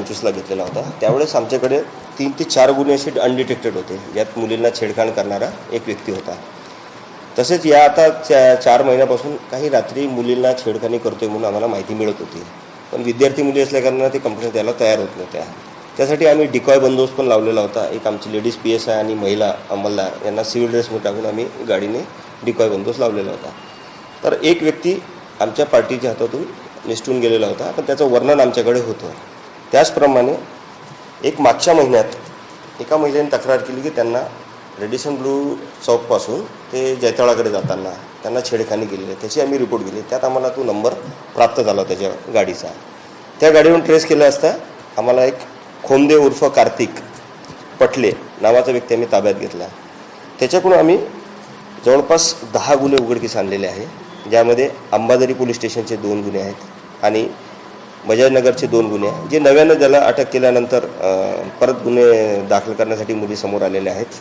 2025ला घेतलेला होता. त्यावेळेस आमच्याकडे 3 ते 4 गुन्हे असे अनडिटेक्टेड होते, ज्यात मुलींना छेडखाण करणारा एक व्यक्ती होता. तसेच या आता 4 महिन्यापासून काही रात्री मुलींना छेडखानी करतोय म्हणून आम्हाला माहिती मिळत होती, पण विद्यार्थी मुली असल्याकारणानं ते कंप्लेंट द्यायला तयार होत नव्हत्या. त्यासाठी आम्ही डिकॉय बंदोबस्त पण लावलेला होता. एक आमची लेडीज PSI आणि महिला अंमलदार यांना सिव्हिल ड्रेसमध्ये टाकून आम्ही गाडीने डिकॉय बंदोबस्त लावलेला होता. तर एक व्यक्ती आमच्या पार्टीच्या हातातून निसटून गेलेला होता, पण त्याचं वर्णन आमच्याकडे होतं. त्याचप्रमाणे एक मागच्या महिन्यात एका महिलेने तक्रार केली की त्यांना रेडिसन ब्लू चौकपासून ते जैताळाकडे जाताना त्यांना छेडखानी केलेली आहे. त्याची आम्ही रिपोर्ट केली. त्यात आम्हाला तो नंबर प्राप्त झाला त्याच्या गाडीचा. त्या गाडीवरून ट्रेस केला असता आम्हाला एक खोमदे उर्फ कार्तिक पटले नावाचा व्यक्ती आम्ही ताब्यात घेतला. त्याच्याकडून आम्ही जवळपास 10 गुन्हे उघडकीस आणलेले आहे, ज्यामध्ये अंबाझरी पोलीस स्टेशनचे 2 गुन्हे आहेत आणि बजाजनगरचे 2 गुन्हे आहेत, जे नव्यानं ज्याला अटक केल्यानंतर परत गुन्हे दाखल करण्यासाठी मुली समोर आलेल्या आहेत.